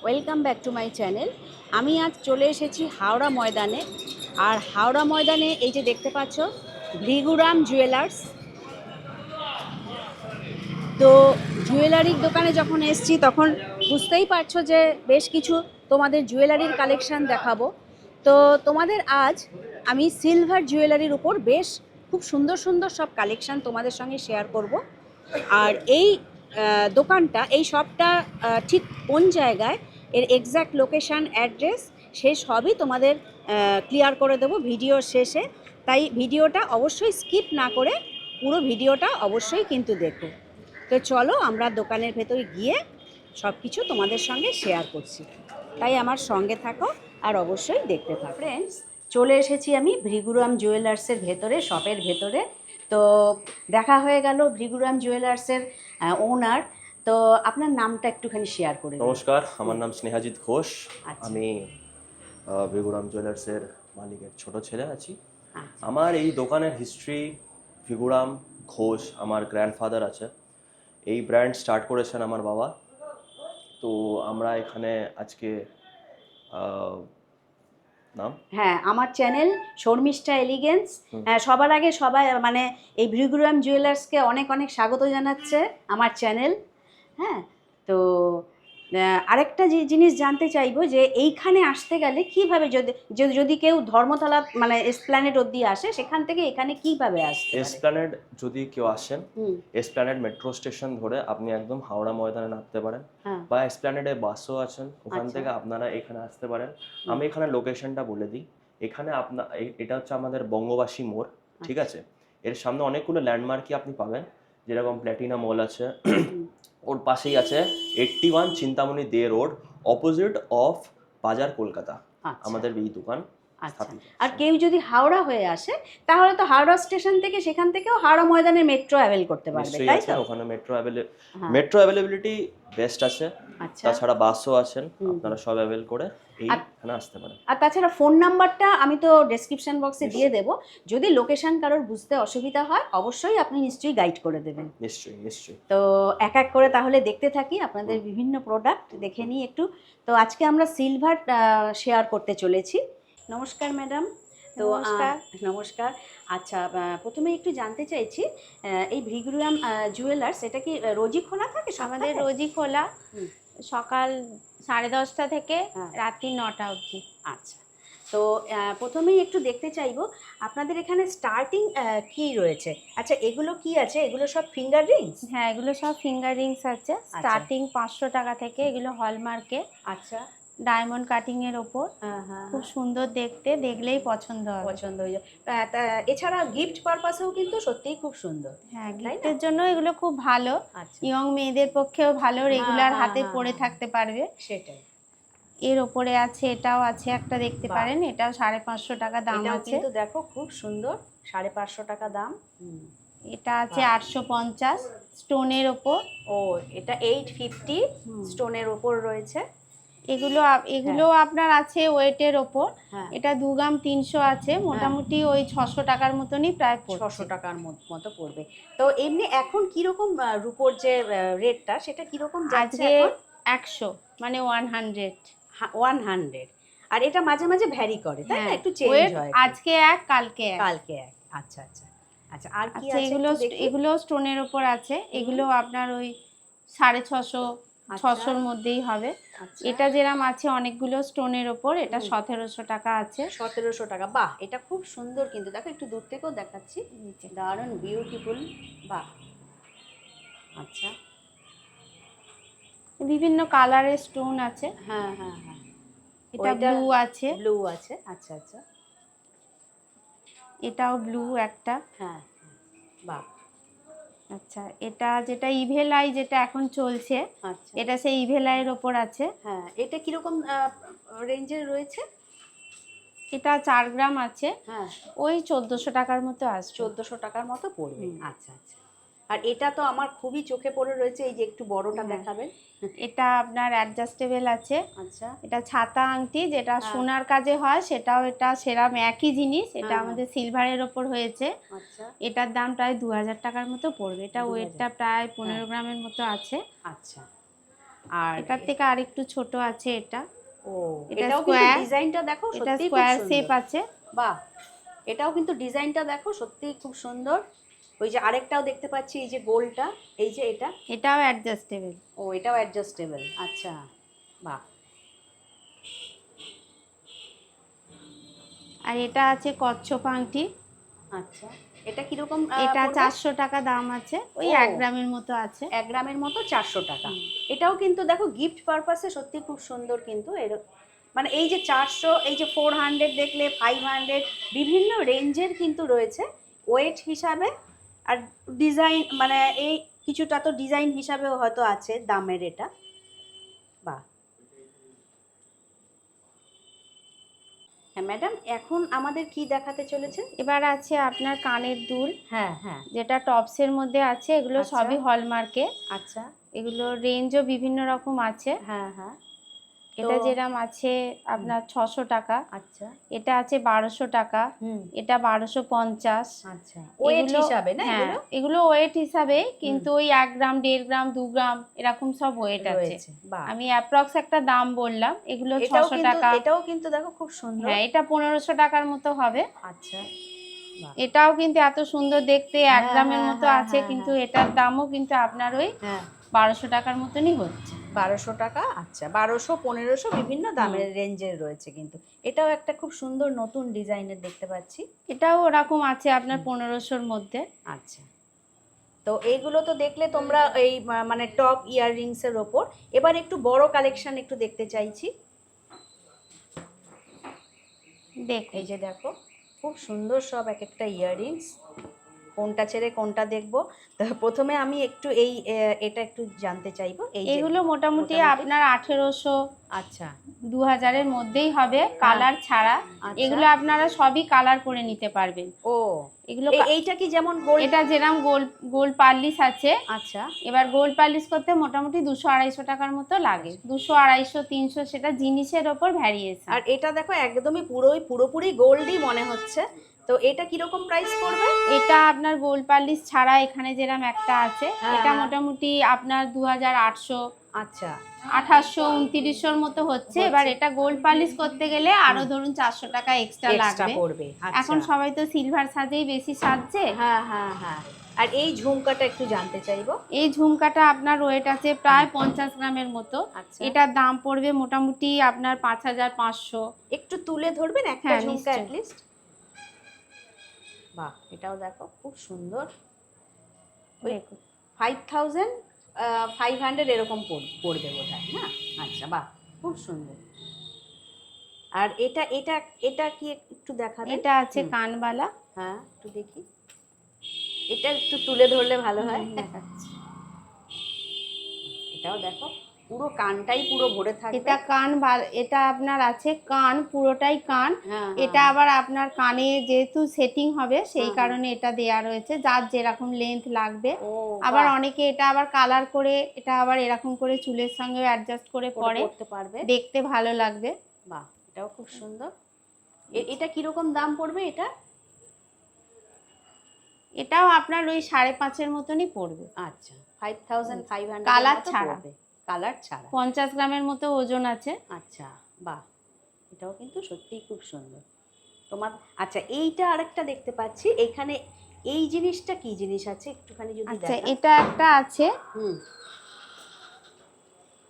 Welcome back to my channel. আমি আজ চলে এসেছি হাওড়া ময়দানে। আর হাওড়া ময়দানে এই যে দেখতে পাচ্ছ ভৃগুরাম জুয়েলার্স। তো জুয়েলারির দোকানে যখন এসছি তখন বুঝতেই পারছো যে বেশ কিছু তোমাদের জুয়েলারির কালেকশান দেখাবো। তো তোমাদের আজ আমি সিলভার জুয়েলারির উপর বেশ খুব সুন্দর সুন্দর সব কালেকশান তোমাদের সঙ্গে শেয়ার করব। আর এই দোকানটা, এই শপটা ঠিক কোন জায়গায়, এর এক্স্যাক্ট লোকেশান, অ্যাড্রেস, সে সবই তোমাদের ক্লিয়ার করে দেবো ভিডিওর শেষে। তাই ভিডিওটা অবশ্যই স্কিপ না করে পুরো ভিডিওটা অবশ্যই কিন্তু দেখো। তো চলো আমরা দোকানের ভেতরে গিয়ে সব কিছু তোমাদের সঙ্গে শেয়ার করছি, তাই আমার সঙ্গে থাকো আর অবশ্যই দেখতে থাকো। ফ্রেন্ডস, চলে এসেছি আমি ভৃগুরাম জুয়েলার্সের ভেতরে, শপের ভেতরে। তো দেখা হয়ে গেল ভৃগুরাম জুয়েলার্সের ওনার। তো আপনার নামটা একটুখানি শেয়ার করে দিন। নমস্কার, আমার নাম স্নেহাজিৎ ঘোষ। আচ্ছা। আমি ভৃগুরাম জুয়েলার্সের মালিকের ছোট ছেলে আছি। আচ্ছা। আমার এই দোকানের হিস্ট্রি, ভৃগুরাম ঘোষ আমার গ্র্যান্ডফাদার আছে। এই ব্র্যান্ড স্টার্ট করেছেন আমার বাবা। তো আমরা এখানে আজকে নাম হ্যাঁ, আমার চ্যানেল শর্মিষ্ঠা এলিগেন্স। সবার আগে সবাই মানে এই ভৃগুরাম জুয়েলার্সকে অনেক অনেক স্বাগত জানাচ্ছে আমার চ্যানেল। হ্যাঁ, তো আরেকটা যে জিনিস জানতে চাইবো যে এইখানে আসতে গেলে কিভাবে, যদি যদি কেউ ধর্মতলা মানে এসপ্ল্যানেড অবধি আসে, সেখান থেকে এখানে কিভাবে আসতে পারে? এসপ্ল্যানেড যদি কেউ আসেন, হুম। এসপ্ল্যানেড মেট্রো স্টেশন ধরে আপনি একদম হাওড়া ময়দানে নামতে পারেন, হ্যাঁ। বা এসপ্ল্যানেডে বাসও আছেন, ওখান আচ্ছা। থেকে আপনারা এখানে আসতে পারেন। আমি এখানে লোকেশনটা বলে দিই। এখানে এটা হচ্ছে আমাদের বঙ্গবাসী মোড়, ঠিক আছে? এর সামনে অনেকগুলো ল্যান্ডমার্কই আপনি পাবেন, যেরকম প্ল্যাটিনা মল আছে, ওর পাশেই আছে 81 চিন্তামণি দে রোড, অপোজিট অফ বাজার কলকাতা আচ্ছা। আমাদের এই দোকান আচ্ছা। স্থাপিত। আর কেউ যদি হাওড়া হয়ে আসে, তাহলে তো হাওড়া স্টেশন থেকে সেখান থেকেও হাওড়া ময়দানের মেট্রো অ্যাভেল করতে পারবে, নিশ্চয়ই তাই আছে, তো? ওখানে হ্যাঁ। মেট্রো অ্যাভেলেবিলিটি বেস্ট আছে। আচ্ছা। তাছাড়া বাসও আছেন, হুম। আপনারা সব অ্যাভেল করে আর এইখানে আসতে পারেন। আর তাছাড়া ফোন নাম্বারটা আমি তো ডেসক্রিপশন বক্সে দিয়ে নিশ্চয়ই দেবো। যদি লোকেশন কারোর বুঝতে অসুবিধা হয়, অবশ্যই আপনি নিশ্চয়ই গাইড করে দেবেন। নিশ্চয়ই নিশ্চয়ই। তো এক এক করে তাহলে দেখতে থাকি আপনাদের বিভিন্ন প্রোডাক্ট, দেখে নিই একটু। তো আজকে আমরা সিলভার শেয়ার করতে চলেছি। নমস্কার ম্যাডাম। তো নমস্কার। নমস্কার। আচ্ছা, প্রথমে একটু জানতে চাইছি, এই ভৃগুরাম জুয়েলার্স এটা কি রোজই খোলা থাকে আমাদের সপ্তাহে? রোজই খোলা, হুম। সকাল 10:30 থেকে হ্যাঁ। রাত্রি 9টা অবধি। আচ্ছা। তো প্রথমেই একটু দেখতে চাইবো আপনাদের এখানে স্টার্টিং কি রয়েছে। আচ্ছা, এগুলো কি আছে? এগুলো সব ফিঙ্গার রিংস? হ্যাঁ, এগুলো সব ফিঙ্গার রিংস আছে। স্টার্টিং 500 টাকা থেকে, এগুলো হলমার্কে আচ্ছা। ডায়মন্ড কাটিংয়ের ওপর। হ্যাঁ, হ্যাঁ, খুব হ্যাঁ। সুন্দর দেখতে, দেখলেই পছন্দ হবে। পছন্দ হয়ে যায়। এছাড়া গিফট পারপাসেও কিন্তু সত্যিই খুব সুন্দর, হ্যাঁ, তাই না? গিফটের জন্য এগুলো খুব ভালো। আচ্ছা। ইয়ং মেয়েদের পক্ষেও ভালো, হ্যাঁ, রেগুলার হ্যাঁ, হাতে হ্যাঁ, পরে হ্যাঁ। থাকতে পারবে। সেটাই। এর ওপরে আছে, এটাও আছে একটা, দেখতে বাহ! পারেন। এটাও 550 টাকা দাম এটাও আছে। কিন্তু দেখো খুব সুন্দর, 550 টাকা দাম। হুম। এটা আছে বাহ! 850 স্টোনের ওপর। ও, এটা 850 স্টোনের ওপর রয়েছে। এগুলো আপনার আছে ওয়েটের ওপর। হ্যাঁ। এটা 2 গ্রাম 300 আছে, মোটামুটি ওই 600 টাকার মতনই প্রায় পড়ছে। 600 টাকার মতো পড়বে। তো এমনি এখন কিরকম রুপোর যে রেটটা, সেটা কিরকম যাচ্ছে আজকে এখন? 100 মানে 100। 100। আর এটা মাঝে মাঝে ভ্যারি করে, তাই না? হ্যাঁ, একটু চেঞ্জ ওয়েট হয় একটু। আজকে এক, কালকে এক। কালকে এক। আচ্ছা, আচ্ছা। আচ্ছা, আর কি আচ্ছা, আছে একটু দেখি। এগুলো স্টোনের ওপর আছে। এগুলো আপনার ওই 650 আচ্ছা। 600-র মধ্যেই হবে। আচ্ছা। এটা যেরকম আছে অনেকগুলো স্টোনের ওপর, এটা 1700 টাকা আছে। 1700 টাকা। বাহ, এটা খুব সুন্দর কিন্তু। দেখো, একটু দূর থেকেও দেখাচ্ছি। দারুণ বিউটিফুল। বাহ। আচ্ছা। বিভিন্ন কালারের স্টোন আছে। হ্যাঁ, হ্যাঁ, হ্যাঁ। এটা ব্লু আছে। ব্লু আছে। আচ্ছা, আচ্ছা। এটাও ব্লু একটা। হ্যাঁ, বাহ। আচ্ছা, এটা যেটা ইভেলাই, যেটা এখন চলছে, আচ্ছা। এটা সেই ইভেলাইয়ের ওপর আছে। হ্যাঁ, এটা কিরকম রেঞ্জের রয়েছে? এটা 4 গ্রাম আছে। হ্যাঁ। ওই 1400 টাকার মতো আসবে। 1400 টাকার মতো পড়বে। আচ্ছা, আচ্ছা। আর এটা তো আমার খুবই চোখে পড়ে রয়েছে, এই যে একটু বড়টা হ্যাঁ। দেখাবেন। এটা আপনার অ্যাডজাস্টেবল আছে। আচ্ছা। এটা ছাতা আংটি, যেটা হ্যাঁ। সোনার কাজে হয়, সেটাও এটা সেরাম একই জিনিস। এটা হ্যাঁ, আমাদের সিলভারের ওপর হয়েছে। আচ্ছা। এটার দাম প্রায় 2000 টাকার মতো পড়বে। এটা 2000। ওয়েটটা প্রায় হ্যাঁ। 15 গ্রামের মতো আছে। আচ্ছা। আর এটার থেকে আরেকটু ছোট আছে এটা। ও এটা এটাও কিন্তু square, ডিজাইনটা দেখো এটা সত্যি খুব স্কোয়ার সুন্দর। শেপ আছে। বাহ, এটাও কিন্তু ডিজাইনটা দেখো সত্যি খুব সুন্দর। ওই যে আরেকটাও দেখতে পাচ্ছি, এই যে গোলটা, এই যে এটা, এটাও অ্যাডজাস্টেবল। ও এটাও অ্যাডজাস্টেবল। আচ্ছা, বাহ। আর এটা আছে কচ্ছপ আংটি। আচ্ছা, এটা কিরকম এটা পড়বে? 400 টাকা দাম আছে, ওই ও। 1 গ্রামের মতো আছে। 1 গ্রামের মতো 400 টাকা। এটাও কিন্তু দেখো গিফট পারপাসে সত্যি খুব সুন্দর কিন্তু এর, মানে এই যে 400, এই যে 400 দেখলে 500, বিভিন্ন রেঞ্জের কিন্তু রয়েছে ওয়েট হিসাবে। আর ডিজাইন মানে এই কিছুটা তো ডিজাইন হিসাবেও হয়তো আছে দামের এটা। বাহ। হ্যাঁ ম্যাডাম, এখন আমাদের কি দেখাতে চলেছে? এবার আছে আপনার কানের দুল, হ্যাঁ হ্যাঁ। যেটা টপসের মধ্যে আছে, এগুলো আচ্ছা। সবই হলমার্কে। আচ্ছা। এগুলো রেঞ্জও বিভিন্ন রকম আছে। হ্যাঁ হ্যাঁ। এটা তো- যেরকম আছে আপনার 600 টাকা, আচ্ছা। এটা আছে 1200 টাকা, হুম। এটা 1250। আচ্ছা, ওয়েট এগুলো- হিসাবে না হ্যাঁ, এগুলো এগুলো ওয়েট হিসাবে, কিন্তু ওই 1 গ্রাম, 1.5 গ্রাম, 2 গ্রাম এরকম সব ওয়েট আছে। রয়েছে। বাহ। আমি অ্যাপ্রক্স একটা দাম বললাম, এগুলো এটাও 600 কিন্তু, টাকা। এটাও কিন্তু দেখো খুব সুন্দর। হ্যাঁ, এটা 1500 টাকার মতো হবে। আচ্ছা, বাহ। এটাও কিন্তু এত সুন্দর দেখতে, 1 হ্যাঁ, গ্রামের হ্যাঁ, মতো হ্যাঁ, আছে, হ্যাঁ, কিন্তু হ্যাঁ। এটার দামও কিন্তু আপনার ওই হ্যাঁ, 1200 টাকার মতনই হচ্ছে। 1200 টাকা। আচ্ছা, 1200, 1500 বিভিন্ন দামের রেঞ্জের রয়েছে কিন্তু। এটাও একটা খুব সুন্দর নতুন ডিজাইনের দেখতে পাচ্ছি। এটাও ওরকম আছে আপনার 1500-র মধ্যে। আচ্ছা, তো এইগুলো তো দেখলে তোমরা এই মানে টপ ইয়াররিংস এর ওপর। এবার একটু বড় কালেকশন একটু দেখতে চাইছি। দেখুন, এই যে দেখো খুব সুন্দর সব এক একটা ইয়াররিংস, কোনটা ছেড়ে কোনটা দেখবো। তো প্রথমে আমি একটু এই এটা একটু জানতে চাইবো। এই যে এগুলো মোটামুটি আপনার 1800, আচ্ছা 2000-এর মধ্যেই হবে, কালার ছাড়া। আচ্ছা। এগুলো আপনারা সবই কালার করে নিতে পারবেন। ও এগুলো এইটা কি যেমন গোল্ড? এটা যেরকম গোল গোল পার্লিশ আছে। আচ্ছা। এবার গোল পার্লিশ করতে মোটামুটি 200-250 টাকার মতো লাগে। 200, 250, 300, সেটা জিনিসের ওপর ভ্যারিয়েশন। আর এটা দেখো একদমই পুরোপুরি গোল্ডই মনে হচ্ছে। তো এটা কিরকম প্রাইস পড়বে? এটা আপনার গোল পার্লিশ ছাড়া এখানে যেরকম একটা আছে, হ্যাঁ, এটা হ্যাঁ। মোটামুটি আপনার 2800, আচ্ছা 2800, 2900-র মতো হচ্ছে। এবার এটা গোল্ড পার্লিশ করতে গেলে আরো ধরুন 400 টাকা এক্সট্রা এক্সট্রা লাগবে। পড়বে। এখন আচ্ছা। সবাই তো সিলভার সাজেই বেশি সাজছে। হ্যাঁ হ্যাঁ হ্যাঁ। আর এই ঝুমকাটা একটু জানতে চাইবো। এই ঝুমকাটা আপনার ওয়েট আছে প্রায় 50 গ্রামের মতো। আচ্ছা। এটার দাম পড়বে মোটামুটি আপনার 5500। একটু তুলে ধরবেন একটা হ্যাঁ, ঝুমকা নিশ্চয়ই। At least. বাহ, এটাও দেখো খুব সুন্দর। দেখুন, 5500 এরকম পড়বে বোধহয় না? আচ্ছা, বাহ খুব সুন্দর। আর এটা এটা এটা কি একটু দেখাবেন? এটা আছে কানবালা। হ্যাঁ, একটু দেখি। এটা একটু তুলে ধরলে ভালো হয়। দেখাচ্ছি। এটাও দেখো পুরো কানটাই পুরো ভরে থাকবে। এটা এটা আপনার আছে কান, পুরোটাই কান। হ্যাঁ, এটা আবার আপনার কানে যেহেতু সেটিং হবে, সেই হ্যাঁ, কারণে এটা দেয়া রয়েছে, যার যেরকম লেন্থ লাগবে। ও আবার বাহ, অনেকে এটা আবার কালার করে, এটা আবার এরকম করে চুলের সঙ্গে অ্যাডজাস্ট করে পরে, করতে পারবে। দেখতে ভালো লাগবে। বাহ, এটাও খুব সুন্দর। এটা কিরকম দাম পড়বে এটা? এটাও আপনার ওই 5.5-এর মতনই পড়বে। আচ্ছা, 5500 কালার ছাড়া। কালার ছাড়া। 50 গ্রামের মতো ওজন আছে। আচ্ছা, বাহ, এটাও কিন্তু সত্যিই খুব সুন্দর তোমার। আচ্ছা, এইটা আরেকটা দেখতে পাচ্ছি এখানে। এই জিনিসটা কি জিনিস আছে একটুখানি যদি আচ্ছা, দেখান। এটা একটা আছে, হুম।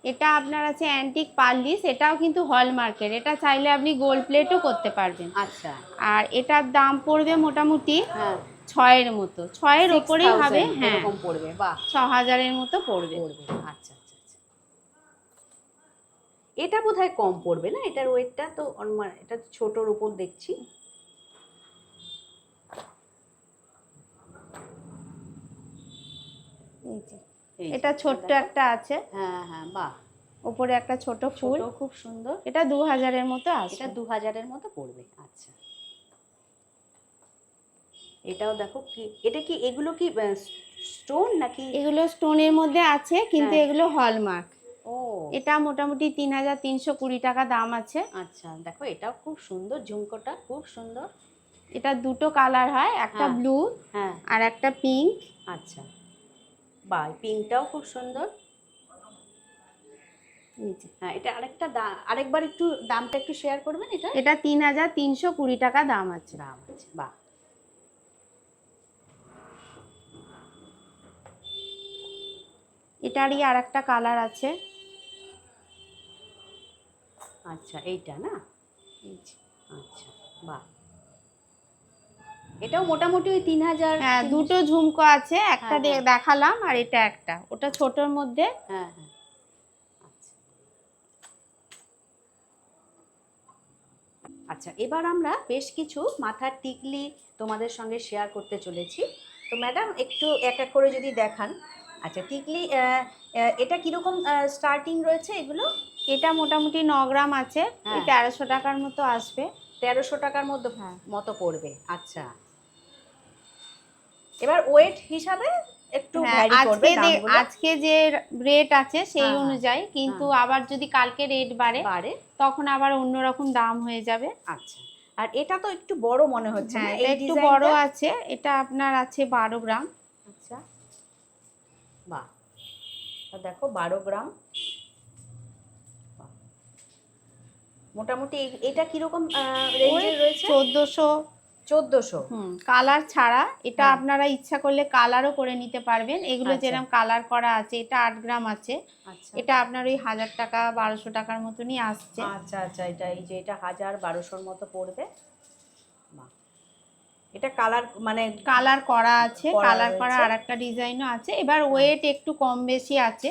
এটা আপনার আছে অ্যান্টিক পার্লিশ। এটাও কিন্তু হলমার্কের। এটা চাইলে আপনি গোল্ড প্লেটও করতে পারবেন। আচ্ছা। আর এটার দাম পড়বে মোটামুটি হ্যাঁ, 6-এর মতো, 6-এর ওপরেই হবে। 6000 হ্যাঁ, এরকম পড়বে। বাহ, 6000-এর মতো পড়বে। আচ্ছা আচ্ছা আচ্ছা। এটা বোধহয় কম পড়বে না? এটার ওয়েটটা তো এটা ছোটর উপর দেখছি। এই যে, এই যে, এটা ছোট্ট দেখো। একটা আছে, হ্যাঁ হ্যাঁ, বাহ, ওপরে একটা ছোট ফুল। ছোট খুব সুন্দর। এটা 2000-এর মতো এটা আসবে। 2000-এর মতো পড়বে। আচ্ছা, এটাও দেখো কি, এটা কি, এগুলো কি স্টোন নাকি? এগুলো স্টোনের মধ্যে আছে, কিন্তু হ্যাঁ। এগুলো হলমার্ক। ও এটা মোটামুটি 3320 টাকা দাম আছে। আচ্ছা, দেখো এটাও খুব সুন্দর, ঝুমকোটা খুব সুন্দর। এটা দুটো কালার হয়, একটা হ্যাঁ। ব্লু হ্যাঁ, আর একটা পিঙ্ক। আচ্ছা, বাহ, পিঙ্কটাও খুব সুন্দর। এই যে হ্যাঁ, এটা আরেকবার একটু দামটা একটু শেয়ার করবেন এটা? এটা 3320 টাকা দাম আছে। দাম আছে, বাহ। এটারই আর একটা কালার আছে। আচ্ছা, এইটা না? এই যে। আচ্ছা, বাহ। এটাও মোটামুটি ওই 3000। হ্যাঁ, দুটো ঝুমকো আছে, একটা হ্যাঁ, হ্যাঁ। দেখালাম আর এটা একটা, ওটা ছোটর মধ্যে। হ্যাঁ, হ্যাঁ। আচ্ছা, আচ্ছা, এবার আমরা বেশ কিছু মাথার টিকলি তোমাদের সঙ্গে শেয়ার করতে চলেছি। তো ম্যাডাম একটু এক এক করে যদি দেখান। আচ্ছা, টিকলি এটা কিরকম স্টার্টিং রয়েছে এগুলো? এটা মোটামুটি 9 গ্রাম আছে, হ্যাঁ। এই 1300 টাকার মতো আসবে। 1300 টাকার মধ্যে হ্যাঁ। মতো পড়বে। আচ্ছা, এবার ওয়েট হিসাবে একটু হ্যাঁ, ভ্যারি করবে দামগুলো। আজকে যে রেট আছে সেই হ্যাঁ, হ্যাঁ, অনুযায়ী, কিন্তু আবার যদি কালকে রেট বাড়ে তখন আবার অন্যরকম দাম হয়ে যাবে। আচ্ছা, আর এটা তো একটু বড় মনে হচ্ছে না? হ্যাঁ, এই এটা একটু ডিজাইনটা বড় আছে, এটা আপনার আছে 12 গ্রাম। আচ্ছা, বাহ, দেখো 12 গ্রাম। বাহ। মোটামুটি এটা কিরকম রেঞ্জের রয়েছে? 1400। কালার ছাড়া এটা হ্যাঁ। আপনারা ইচ্ছা করলে কালারও করে নিতে পারবেন। এগুলো আচ্ছা। যেরকম কালার করা আছে, এটা 8 গ্রাম আছে, আচ্ছা, এটা আপনার ওই 1000 টাকা 1200 টাকার মতনই আসছে। আচ্ছা, আচ্ছা, এটা এই যে এটা 1000-1200 মতো পড়বে। বাহ, এটা কালার মানে কালার করা আছে, করা কালার করা রয়েছে। আর একটা ডিজাইনও আছে। এবার ওয়েট একটু কম বেশি আছে,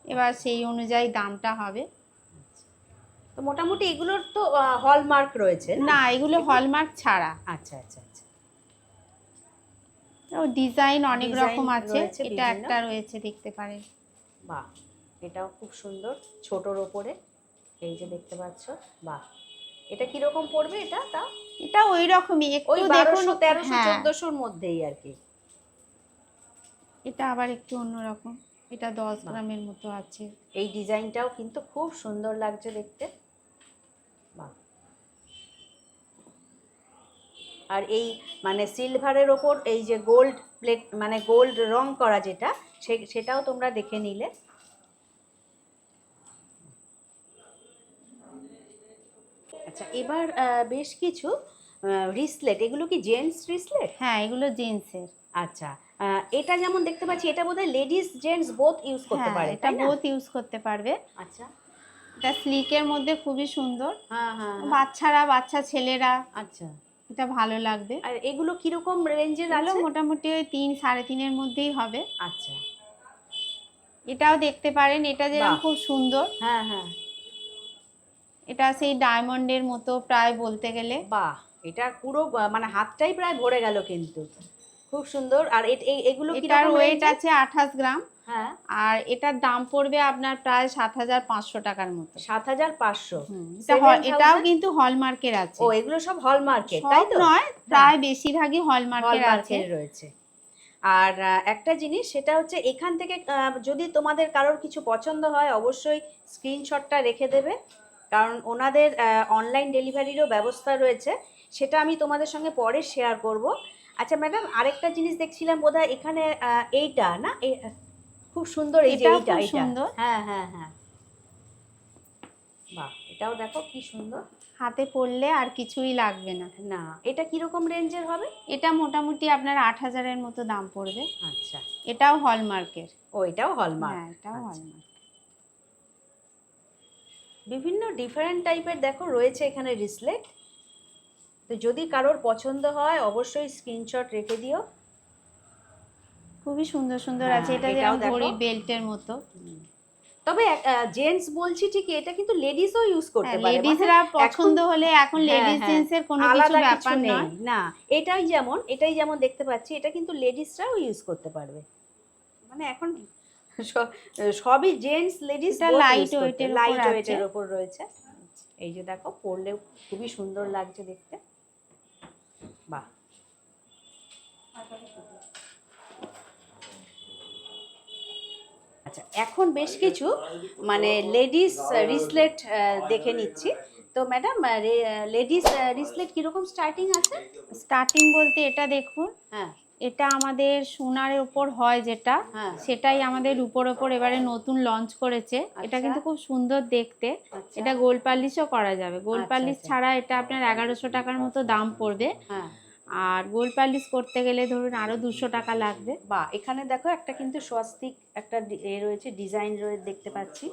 এবার সেই অনুযায়ী দামটা হবে। তো মোটামুটি এগুলোর তো হলমার্ক রয়েছে না, এগুলো হলমার্ক ছাড়া। আচ্ছা, আচ্ছা, আচ্ছা। ডিজাইন অনেক ডিজাইন রকম আছে, রয়েছে এটা বিভিন্ন। একটা রয়েছে, দেখতে পারেন। বাহ, এটাও খুব সুন্দর, ছোটর ওপরে এই যে দেখতে পাচ্ছ। বাহ, এটা কিরকম পড়বে এটা? তা এটা ওই রকমই, ওই একটু দেখুন। 1200, 1300, হ্যাঁ, 1400-র মধ্যেই আর কি। এটা আবার একটু অন্যরকম, এটা 10 গ্রামের মতো আছে। এই ডিজাইনটাও কিন্তু খুব সুন্দর লাগছে দেখতে। বাহ, আর এই মানে সিলভারের ওপর এই যে গোল্ড প্লেট মানে গোল্ড রং করা যেটা, সেটাও তোমরা দেখে নিলে। আচ্ছা, এবার বেশ কিছু রিসলেট। এগুলো কি জেন্টস রিসলেট? হ্যাঁ, এগুলো জেন্টসের। আচ্ছা, এটা যেমন দেখতে পাচ্ছি, এটা বোধহয় লেডিস জেন্টস বোথ ইউজ করতে হ্যাঁ, পারে, এটা তাই না? বোথ ইউজ করতে পারবে। আচ্ছা, এটা স্লিকের মধ্যে খুবই সুন্দর, হ্যাঁ, হ্যাঁ, হ্যাঁ। বাচ্চা ছেলেরা আচ্ছা, এটা ভালো লাগবে। আর এগুলো কিরকম রেঞ্জের এগুলো আছে? মোটামুটি ওই 3 3.5 এর মধ্যেই হবে। আচ্ছা, এটাও দেখতে পারেন, এটা যেরকম বাহ। খুব সুন্দর, হ্যাঁ, হ্যাঁ, এটা সেই ডায়মন্ডের মতো প্রায় বলতে গেলে। বাহ, এটা পুরো মানে হাতটাই প্রায় ভরে গেল কিন্তু। খুব সুন্দর। আর এগুলো এটার কিরকম ওয়েট range-এর? আছে 28 গ্রাম। হ্যাঁ, আর এটার দাম পড়বে আপনার প্রায় 7500 টাকার মতো। 7500। এটাও কিন্তু হলমার্কের আছে। ও, এগুলো সব হলমার্কের, সব তাই তো? নয়, প্রায় বেশিরভাগই হলমার্কের আছে। হলমার্কের রয়েছে। আর একটা জিনিস, সেটা হচ্ছে এখান থেকে যদি তোমাদের কারোর কিছু পছন্দ হয় অবশ্যই স্ক্রিনশটটা রেখে দেবে, কারণ ওনাদের অনলাইন ডেলিভারিরও ব্যবস্থা রয়েছে, সেটা আমি তোমাদের সঙ্গে পরে শেয়ার করব। আচ্ছা ম্যাডাম, আরেকটা জিনিস দেখছিলাম বোধহয় এখানে, এইটা না, খুব সুন্দর, এই যে এটাও এইটা খুব এইটা। সুন্দর। হ্যাঁ, হ্যাঁ, হ্যাঁ, বাহ, এটাও দেখো কি সুন্দর। হাতে পরলে আর কিছুই লাগবে না। না, এটা কিরকম রেঞ্জের হবে? এটা মোটামুটি আপনার 8000 এর মতো দাম পড়বে। আচ্ছা, এটাও হলমার্কের। ও, এটাও হলমার্ক। হ্যাঁ, এটাও আচ্ছা। হলমার্ক। বিভিন্ন ডিফারেন্ট টাইপের দেখো রয়েছে এখানে রিসলেট। তো যদি কারোর পছন্দ হয় অবশ্যই স্ক্রিনশট রেখে দিও। খুবই সুন্দর সুন্দর হ্যাঁ, আছে, এটা এটাও যেমন দেখো। ঘড়ির বেল্টের মতো। তবে জেন্টস বলছি ঠিকই, এটা কিন্তু লেডিসও ইউজ করতে পারে। লেডিসরা মানে পছন্দ হলে এখন হ্যাঁ, লেডিস হ্যাঁ, জেন্টস এর কোনো কিছু আলাদা ব্যাপার নেই নয়। না। এটাই যেমন দেখতে পাচ্ছি, এটা কিন্তু লেডিসরাও ইউজ করতে পারবে। মানে এখন সবই জেন্টস লেডিস এটা লাইট ওয়েটের উপর লাইট আছে। ওয়েটের উপর রয়েছে। এই যে দেখো, পরলেও খুবই সুন্দর লাগছে দেখতে। বাহ, আচ্ছা, এখন বেশ কিছু মানে লেডিস রিসলেট দেখে নিচ্ছি। তো ম্যাডাম, লেডিস রিসলেট কিরকম স্টার্টিং আছে? স্টার্টিং বলতে এটা দেখুন, হ্যাঁ, এটা আমাদের সোনার উপর হয় যেটা, হ্যাঁ। সেটাই আমাদের রূপোর ওপর এবারে নতুন লঞ্চ করেছে। এটা কিন্তু খুব সুন্দর দেখতে। আচ্ছা। এটা গোল্ড পালিশও করা যাবে। গোল্ড আচ্ছা, পালিশ আচ্ছা। ছাড়া এটা আপনার 1100 টাকার মতো দাম পড়বে। হ্যাঁ। আর গোল্ড পালিশ করতে গেলে ধরুন আরো 200 টাকা লাগবে। বাহ, এখানে দেখো একটা কিন্তু স্বস্তিক একটা রয়েছে, ডিজাইন দেখতে পাচ্ছি।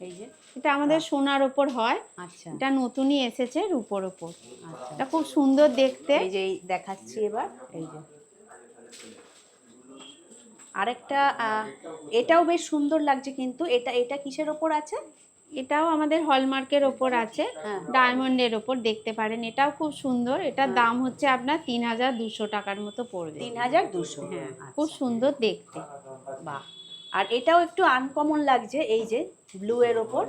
এই যে এটা আমাদের সোনার ওপর হয়। আচ্ছা এটা নতুনই এসেছে রূপোর ওপর। আচ্ছা। এটা খুব সুন্দর দেখতে। এই যে দেখাচ্ছি এবার, এই যে আরেকটা এটাও বেশ সুন্দর লাগছে, কিন্তু এটা এটা কিসের ওপর আছে? এটাও আমাদের হলমার্কের ওপর আছে, হ্যাঁ। ডায়মন্ডের ওপর দেখতে পারেন। এটাও খুব সুন্দর। এটার দাম হচ্ছে আপনার 3200 টাকার মতো পড়বে। 3200। হ্যাঁ, খুব সুন্দর দেখতে। বাহ, আর এটাও একটু আনকমন লাগছে, এই যে ব্লু এর ওপর।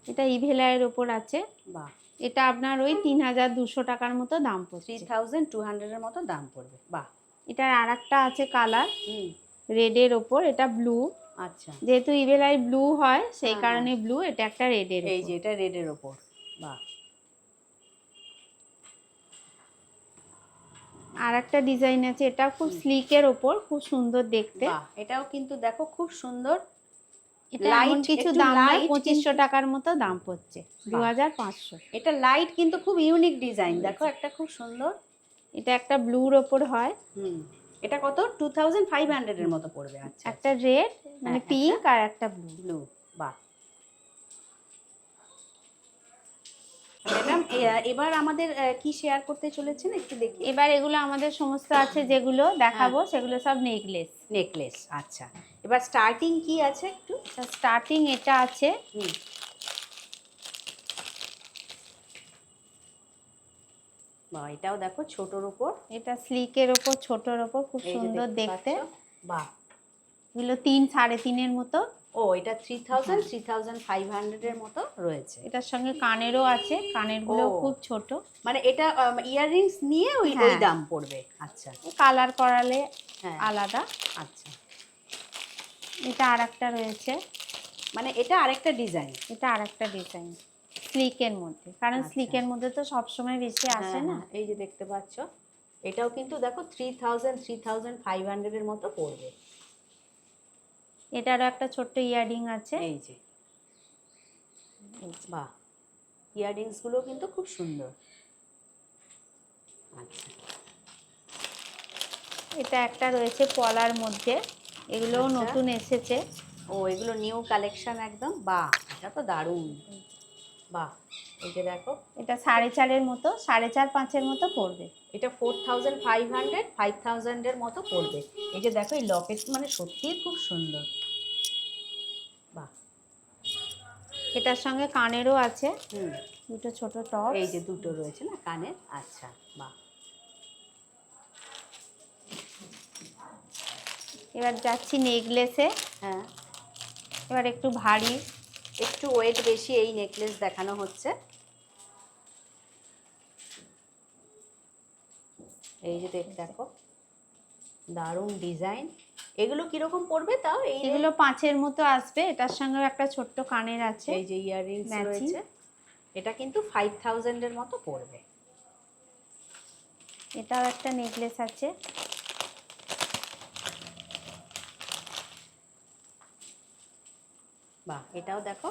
এটা ইভেলায়ের ওপর আছে। বাহ, এটা আপনার ওই 3200 টাকার মতো দাম পড়ছে। 3200 এর মতো দাম পড়বে। বাহ। এটার আরেকটা আছে কালার হুম। রেডের ওপর, এটা ব্লু। আচ্ছা। যেহেতু ইভেলাই ব্লু হয় সেই হ্যাঁ, কারণে ব্লু। এটা একটা রেডের এই যে এটা রেড এর ওপর। বাহ। আর একটা ডিজাইন আছে, এটা খুব স্লিকের ওপর, খুব সুন্দর দেখতে। বাহ, এটাও কিন্তু দেখো খুব সুন্দর। এটা লাইট, এমন কিছু একটু দাম না, লাইট 2500 টাকার মতো দাম পড়ছে। 2500। এটা লাইট কিন্তু খুব ইউনিক ডিজাইন, দেখো একটা খুব সুন্দর। এটা একটা ব্লুর ওপর হয়। হুম। এটা কত? 2500 এর মতো পড়বে। আচ্ছা। একটা রেড মানে হ্যাঁ, পিঙ্ক আর একটা ব্লু। ব্লু। বাহ। ম্যাডাম, এবার আমাদের কি শেয়ার করতে চলেছেন একটু দেখি। এবার এগুলো আমাদের সমস্ত আছে যেগুলো দেখাবো, সেগুলো সব নেকলেস। নেকলেস। আচ্ছা, এবার স্টার্টিং কি আছে একটু? স্টার্টিং এটা আছে। হুম। বাহ, এটাও দেখো ছোটর উপর। এটা স্লিকের ওপর, ছোটর ওপর, খুব এই যে সুন্দর দেখতে। পাচ্ছ। বাহ। এগুলো 3 3.5 এর মতো। ও, এটা 3500 এর মতো রয়েছে। এটার সঙ্গে কানেরও আছে, কানের গুলো ও। খুব ছোট। মানে এটা ইয়াররিংস নিয়ে ওই হ্যাঁ। দাম পড়বে। আচ্ছা। কালার করালে হ্যাঁ। আলাদা। আচ্ছা, এটা আরেকটা রয়েছে। মানে এটা আরেকটা ডিজাইন। এটা আরেকটা ডিজাইন স্লিকের মধ্যে, কারণ আচ্ছা। স্লিকের মধ্যে তো সবসময় বেশি আসে না। এই যে দেখতে পাচ্ছ, এটাও কিন্তু দেখো 3500 এর মতো পড়বে। এটারও একটা ছোট্ট ইয়াররিং আছে। এই যে বাহ, ইয়াররিংস গুলো কিন্তু খুব সুন্দর। আচ্ছা। এটা একটা রয়েছে পলার মধ্যে, এগুলোও আচ্ছা। নতুন এসেছে। ও, এগুলো নিউ কালেকশন একদম। বাহ, এটা তো দারুণ। বাহ, এই যে দেখো, এটা 4.5 মতো, 4.5-5 মতো পড়বে। এটা 5000 এর মতো পড়বে। এই যে দেখো, এই লকেট মানে সত্যিই খুব সুন্দর। বাহ। এটার সঙ্গে কানেরও আছে, হুম। দুটো ছোট টপ। এই যে দুটো রয়েছে না কানের। আচ্ছা। বাহ। এবার যাচ্ছি নেকলেসে। হ্যাঁ, এবার একটু ভারী, একটু ওয়েট বেশি এই নেকলেস দেখানো হচ্ছে। এই যে দেখো, দারুণ ডিজাইন। এগুলো কিরকম পড়বে তাও? এগুলো 5 মতো আসবে। এটার সঙ্গে একটা ছোট্ট কানের আছে। এই যে ইয়াররিংস Matching। রয়েছে, এটা কিন্তু 5000 এর মতো পড়বে। এটাও একটা নেকলেস আছে। বাহ, এটাও দেখো,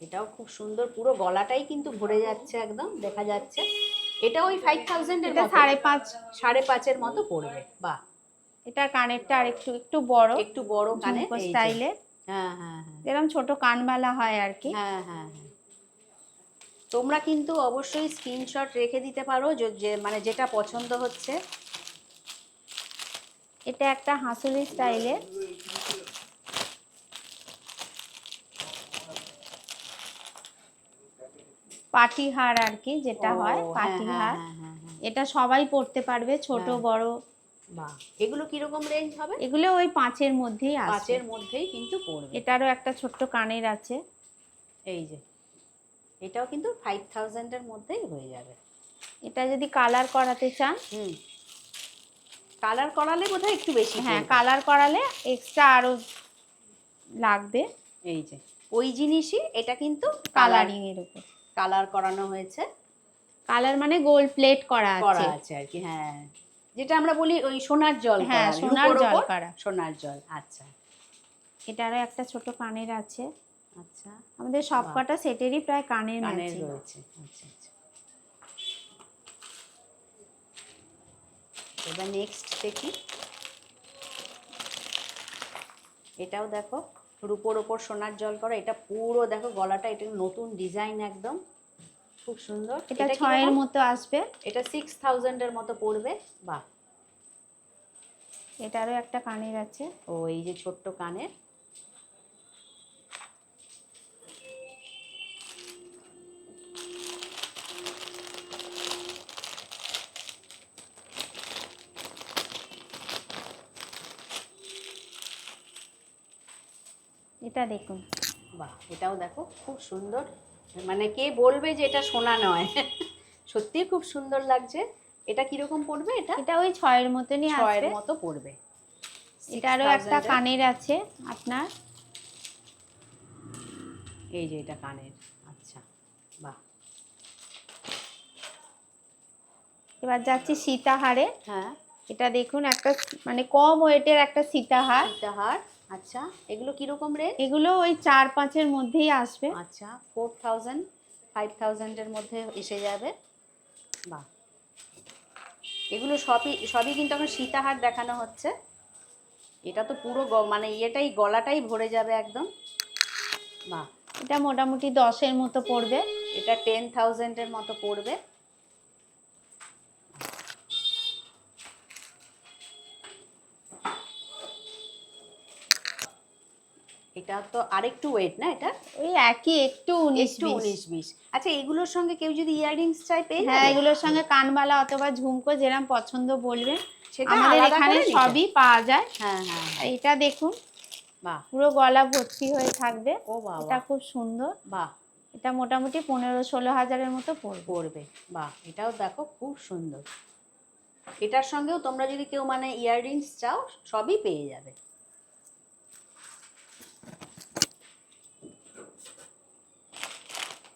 এটাও খুব সুন্দর, পুরো গলাটাই কিন্তু ভরে যাচ্ছে, একদম দেখা যাচ্ছে। এটা ওই 5000 এর এটা মতো, 5.5 5.5 এর মতো পড়বে। বাহ। এটা কানেরটা আর একটু বড়, একটু বড় কানে স্টাইলে। হ্যাঁ হ্যাঁ হ্যাঁ। যেরকম ছোট কানবালা হয় আর কি। হ্যাঁ হ্যাঁ হ্যাঁ। তোমরা কিন্তু অবশ্যই স্ক্রিনশট রেখে দিতে পারো, যে মানে যেটা পছন্দ হচ্ছে। এটা একটা হাসুলি স্টাইলে। পাটি হার আর কি, যেটা হয় পাটি হার। এটা সবাই পরতে পারবে, ছোট বড়। বাহ, এগুলো কিরকম রেঞ্জ হবে? এগুলো ওই 5 মধ্যেই আসবে। 5 মধ্যেই কিন্তু পড়বে। এটারও একটা ছোট্ট কানের আছে। এই যে এটাও কিন্তু 5000 এর মধ্যেই হয়ে যাবে। এটা যদি কালার করাতে চান, কালার করালে বোধহয় একটু বেশি। হ্যাঁ, কালার করালে এক্সট্রা আরো লাগবে। এই যে ওই জিনিসই, এটা কিন্তু কালারিং এর উপর কালার করানো হয়েছে। কালার মানে গোল্ড প্লেট করা করা আছে। আছে আর কি, হ্যাঁ, যেটা আমরা বলি ওই সোনার জল হ্যাঁ, করা, সোনার রূপোর জল ওপর করা। সোনার জল। আচ্ছা এটারও একটা ছোট কানের আছে। আচ্ছা, আমাদের সব বাহ। কটা সেটেরই প্রায় কানের কানের ম্যাচিং। রয়েছে। আচ্ছা আচ্ছা, এবার নেক্সট দেখি। এটাও দেখো রূপোর ওপর সোনার জল করা, এটা পুরো দেখো গলাটা, এটা নতুন ডিজাইন একদম, খুব সুন্দর। এটা এটা 6 এর কিরকম? মতো আসবে। এটা 6000 এর মতো পড়বে। বাহ, এটারও একটা কানের আছে। ও এই যে ছোট্ট কানের। এটা দেখুন। বাহ, এটাও দেখো খুব সুন্দর, মানে কে বলবে যে এটা সোনা নয়। সত্যি খুব সুন্দর লাগছে। এটা কিরকম পড়বে? এটা এটা ওই 6 এর মতনই 6 এর আসবে। মতো পড়বে। এটারও একটা 6000 এর। কানের আছে আপনার। এই যে এটা কানের। আচ্ছা, বাহ, এবার যাচ্ছি সীতাহারে। হ্যাঁ, এটা দেখুন একটা মানে কম ওয়েটের একটা সীতাহার। সীতাহার। আচ্ছা, এগুলো কিরকম রেট? এগুলো ওই 4-5 এর মধ্যেই আসবে। আচ্ছা, 4000 5000 এর মধ্যে এসে যাবে। বাহ, এগুলো সবই কিন্তু এখন সীতাহার দেখানো হচ্ছে। এটা তো পুরো মানে ইয়েটাই, গলাটাই ভরে যাবে একদম। বাহ, এটা মোটামুটি 10 এর মতো পড়বে। এটা 10000 এর মতো পড়বে। এটা তো আরেকটু ওয়েট না এটা? ওই একই, একটু 19 একটু 20। 19-20। আচ্ছা, এগুলোর সঙ্গে কেউ যদি ইয়াররিংস চাই পেয়ে হ্যাঁ, যাবে? এগুলোর সঙ্গে কানবালা অথবা ঝুমকো যেরকম পছন্দ বলবেন। সেটা আমাদের আলাদা এখানে করে নিতে? সবই পাওয়া যায়। হ্যাঁ হ্যাঁ হ্যাঁ। এটা দেখুন, বাহ, পুরো গলা ভর্তি হয়ে থাকবে। ও বাবা, এটা খুব সুন্দর। বাহ, এটা মোটামুটি 15-16 হাজারের মতো পড়বে। পড়বে। বাহ, এটাও দেখো খুব সুন্দর। এটার সঙ্গেও তোমরা যদি কেউ মানে ইয়াররিংস চাও সবই পেয়ে যাবে।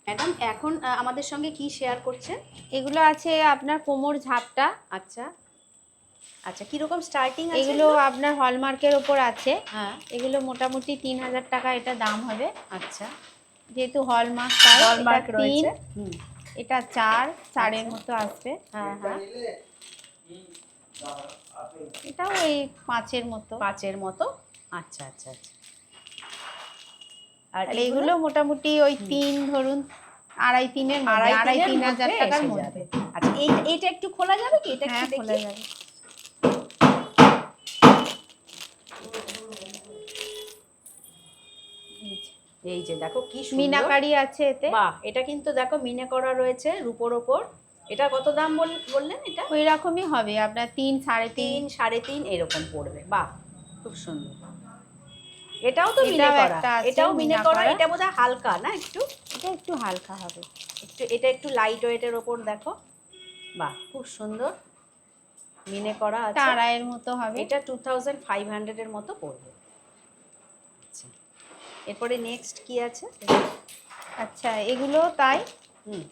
ম্যাডাম এখন আমাদের সঙ্গে কি শেয়ার করছেন? এগুলো আছে আপনার কোমর ঝাপটা। আচ্ছা আচ্ছা, কিরকম স্টার্টিং আছে এগুলো আপনার হলমার্কের ওপর আছে। হ্যাঁ, এগুলো মোটামুটি 3000 টাকা এটা দাম হবে। আচ্ছা, যেহেতু হলমার্ক তাই হলমার্ক এটা রয়েছে। 3, হুম, এটা 4 এর আচ্ছা। মতো আসবে। হ্যাঁ হ্যাঁ, এটাও এই 5 এর মতো। 5 এর মতো। আচ্ছা আচ্ছা আচ্ছা। আর আর এগুলো মোটামুটি ওই 3 ধরুন 2.5-3 এর মধ্যে, 2.5-3 হাজার টাকার এসে মধ্যে। যাবে। আচ্ছা, এইটা একটু খোলা যাবে কি? এটা একটু হ্যাঁ, খোলা দেখি। যাবে। এই যে দেখো কি সুন্দর মিনাকারি আছে এতে। বাহ, এটা কিন্তু দেখো মিনে করা রয়েছে রূপোর ওপর। এটা কত দাম বললেন? এটা ওই রকমই হবে আপনার 3, 3.5। 3 3.5 এরকম পড়বে। বাহ, খুব সুন্দর। এটাও তো মিনে এটাও করা, একটা আছে এটাও মিনে মিনা করা। করা। এটা বোধহয় হালকা না একটু? এটা একটু হালকা হবে। এটা একটু লাইট ওয়েটের ওপর দেখো। বাহ, খুব সুন্দর মিনে করা এটা আছে। 2.5 এর মতো হবে। এটা 2500 এর মতো পড়বে। আচ্ছা, এরপরে নেক্সট কি আছে? আচ্ছা, এগুলো তাই। হুম,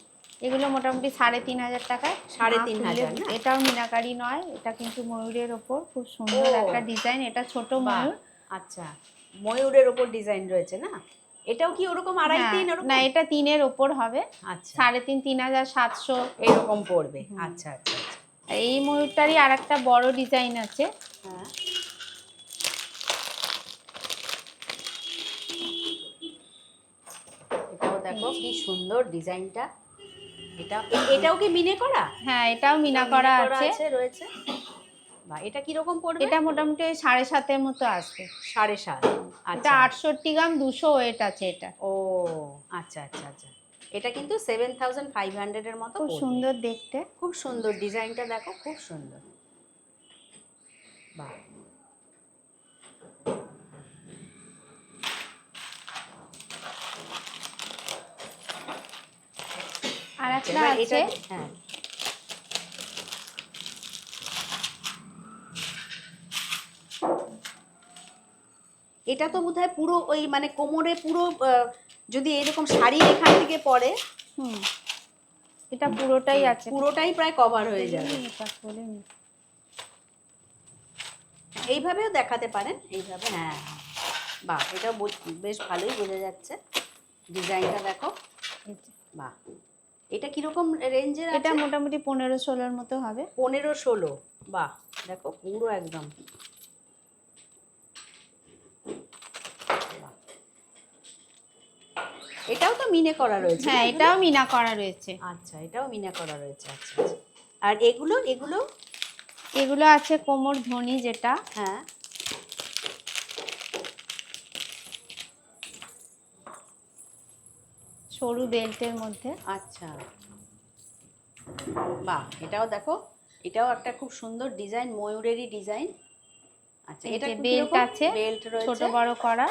এগুলো মোটামুটি 3500 টাকায়। 3500 না? এটাও মিনাকারি নয়, এটা কিন্তু ময়ূরের ওপর খুব সুন্দর ও। একটা ডিজাইন। এটা ছোট বাহ, ময়ূর। আচ্ছা, ময়ূরের ওপর ডিজাইন রয়েছে না? এটাও কি ওরকম 2.5 হ্যাঁ, 3 এরকম? না এটা 3 এর ওপর হবে। আচ্ছা, 3.5 3700 এরকম পড়বে। আচ্ছা আচ্ছা আচ্ছা, আর এই ময়ূরটারই আরেকটা বড় ডিজাইন আছে। হ্যাঁ, এটাও দেখো কি সুন্দর ডিজাইনটা। এটাও কি মিনে করা? হ্যাঁ, এটাও মিনা মিনে করা আছে। রয়েছে। বা এটা কি রকম পড়বে? এটা মোটামুটি ওই 7.5 এর মতো আসবে। 7.5। এটা আচ্ছা, 68 গ্রাম 200 ওয়েট আছে এটা। ও আচ্ছা আচ্ছা আচ্ছা, এটা কিন্তু 7500 এর মতো খুব পড়বে। সুন্দর দেখতে। খুব সুন্দর ডিজাইনটা দেখো, খুব সুন্দর। বাহ, আর একটা এবার আছে। হ্যাঁ, এটা তো বোধহয় পুরো ওই মানে কোমরে পুরো যদি এরকম শাড়ি এখান থেকে পরে, হুম, এটা পুরোটাই আছে। পুরোটাই প্রায় কভার হয়ে যাবে। এটা খুলে নি। এইভাবেও দেখাতে পারেন, এইভাবে। হ্যাঁ, বাহ, এটা বেশ ভালোই বোঝা যাচ্ছে। ডিজাইনটা দেখো, এই যে। বাহ। এটা কিরকম রেঞ্জের এটা আছে? মোটামুটি 15-16 মতো হবে। 15-16। বাহ, দেখো পুরো একদম। বাহ। এটাও তো মিনে করা রয়েছে। হ্যাঁ, না, এটাও মিনা করা রয়েছে। আচ্ছা, এটাও মিনা করা রয়েছে। আচ্ছা আচ্ছা। আর এগুলো এগুলো? এগুলো আছে কোমর ধনি, যেটা হ্যাঁ, সরু বেল্টের মধ্যে। আচ্ছা, বাহ, এটাও দেখো, এটাও একটা খুব সুন্দর ডিজাইন, ময়ূরেরই ডিজাইন। আচ্ছা, এই এটা যে কি বেল্ট রকম? আছে, বেল্ট রয়েছে ছোট বড় করা।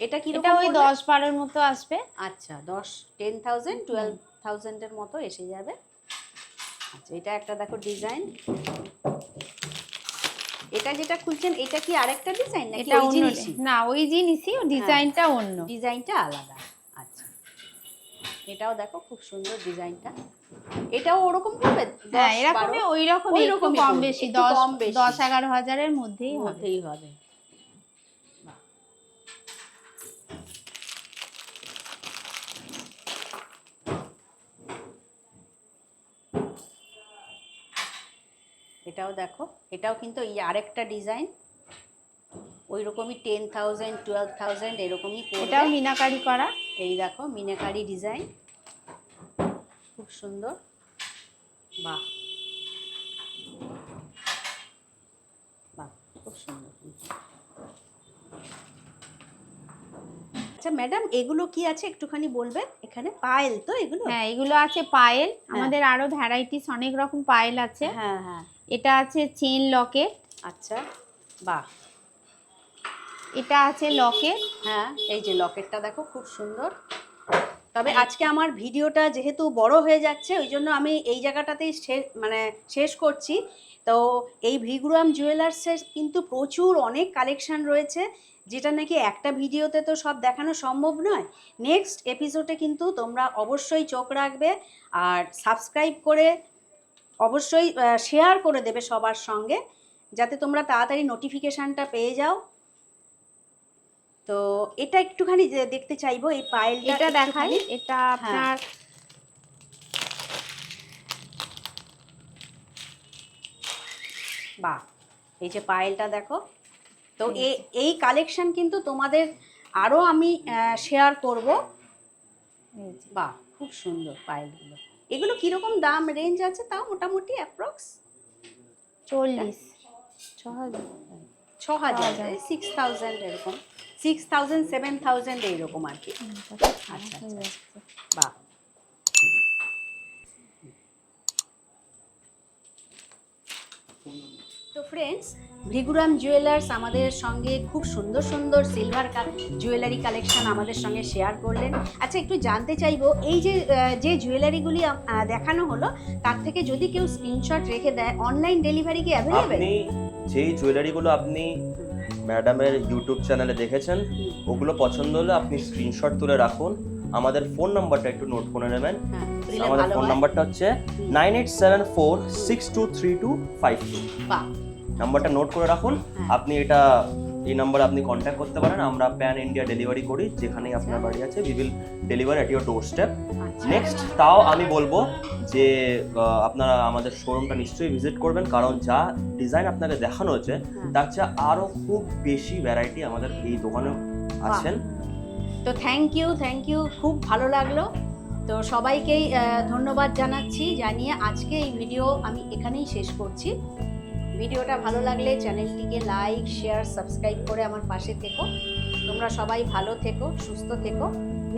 এটা কি এটা রকম ওই পড়বে? 10-12 মতো আসবে। আচ্ছা, 10,000 12,000 এর মতো এসে যাবে। আচ্ছা, এটা একটা দেখো ডিজাইন। এটা যেটা খুলছেন, এটা কি আরেকটা ডিজাইন নাকি এটা ওই অন্য, জিনিসই? না ওই জিনিসই, ডিজাইনটা অন্য। ডিজাইনটা আলাদা। আচ্ছা, এটাও দেখো খুব সুন্দর ডিজাইনটা। এটাও ওরকম হবে? হ্যাঁ, 10, এরকমই 12? ওই রকমই, একটু ওইরকমই কম পড়বে, বেশি, একটু কম বেশি। 10-11 হাজারের মধ্যেই হবে। মধ্যেই হবে। বাহ। এটাও দেখো, এটাও কিন্তু এই আরেকটা ডিজাইন, ওই রকমই 10,000 12,000 এরকমই পড়বে। এটাও মিনাকারি করা। এই দেখো মিনাকারি ডিজাইন, খুব সুন্দর। বাহ, বাহ, খুব সুন্দর। আচ্ছা ম্যাডাম, এগুলো কি আছে একটুখানি বলবেন? এখানে পায়েল তো এগুলো? হ্যাঁ, এগুলো আছে পায়েল। আমাদের আরো ভ্যারাইটিস অনেক রকম পায়েল আছে। হ্যাঁ হ্যাঁ। এটা আছে চেন লকেট। আচ্ছা, বাহ। এটা আছে লকেট। হ্যাঁ, এই যে লকেটটা দেখো খুব সুন্দর। তবে আজকে আমার ভিডিওটা যেহেতু বড় হয়ে যাচ্ছে, ওই জন্য আমি এই জায়গাটাতেই মানে শেষ করছি। তো এই ভিগুরাম জুয়েলার্সের কিন্তু প্রচুর অনেক কালেকশন রয়েছে, যেটা নাকি একটা ভিডিওতে তো সব দেখানো সম্ভব নয়। নেক্সট এপিসোডে কিন্তু তোমরা অবশ্যই চোখ রাখবে, আর সাবস্ক্রাইব করে অবশ্যই শেয়ার করে দেবে সবার সঙ্গে, যাতে তোমরা তাড়াতাড়ি নোটিফিকেশানটা পেয়ে যাও। তো এটা একটুখানি দেখতে চাইবো, এই পায়েলটা। এটা দেখাই, একটুখানি। এটা আপনার বাহ, এই যে পায়েলটা দেখো। তো এই কালেকশন কিন্তু তোমাদের আরো আমি শেয়ার করব। বাহ, খুব সুন্দর পায়েলগুলো। এগুলো কিরকম দাম রেঞ্জ আছে তাও মোটামুটি অ্যাপ্রক্স? 40, 6,000। 6,000, 6,000 এরকম, 6,000 7,000 এইরকম আর কি। আচ্ছা আচ্ছা, বাহ। তো ফ্রেন্ডস, ভিগুরাম জুয়েলার্স আমাদের সঙ্গে খুব সুন্দর সুন্দর সিলভার জুয়েলারি কালেকশন আমাদের সঙ্গে শেয়ার করলেন। আচ্ছা, একটু জানতে চাইবো, এই যে জুয়েলারিগুলি দেখানো হলো, তার থেকে যদি কেউ স্ক্রিনশট রেখে দেয়, অনলাইন ডেলিভারি কি অ্যাভেলেবেল? আপনি যেই জুয়েলারিগুলো আপনি ম্যাডামের ইউটিউব চ্যানেলে দেখেছেন, ওগুলো পছন্দ হলে আপনি স্ক্রিনশট তুলে রাখুন। আমাদের ফোন নাম্বারটা একটু নোট করে নেবেন। আমাদের ফোন নাম্বারটা হচ্ছে 9874623252। বাহ, নাম্বারটা নোট করে রাখুন। আপনি এই নাম্বারে আপনি কন্ট্যাক্ট করতে পারেন। আমরা প্যান ইন্ডিয়া ডেলিভারি করি, যেখানেই আপনার বাড়ি আছে we will deliver at your door step. Next, তাও আমি বলবো যে আপনারা আমাদের শোরুমটা নিশ্চয়ই ভিজিট করবেন, কারণ যা ডিজাইন আপনাকে দেখানো হচ্ছে তার চেয়ে আরও খুব বেশি ভ্যারাইটি আমাদের এই দোকানে আছেন। তো থ্যাংক ইউ, খুব ভালো লাগলো। তো সবাইকেই ধন্যবাদ জানাচ্ছি, জানিয়ে আজকে এই ভিডিও আমি এখানেই শেষ করছি। ভিডিওটা ভালো লাগলে চ্যানেলটিকে লাইক, শেয়ার, সাবস্ক্রাইব করে আমার পাশে থেকো। তোমরা সবাই ভালো থেকো, সুস্থ থেকো।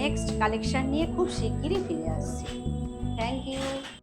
নেক্সট কালেকশন নিয়ে খুব শিগগিরই ফিরে আসছি। Thank you.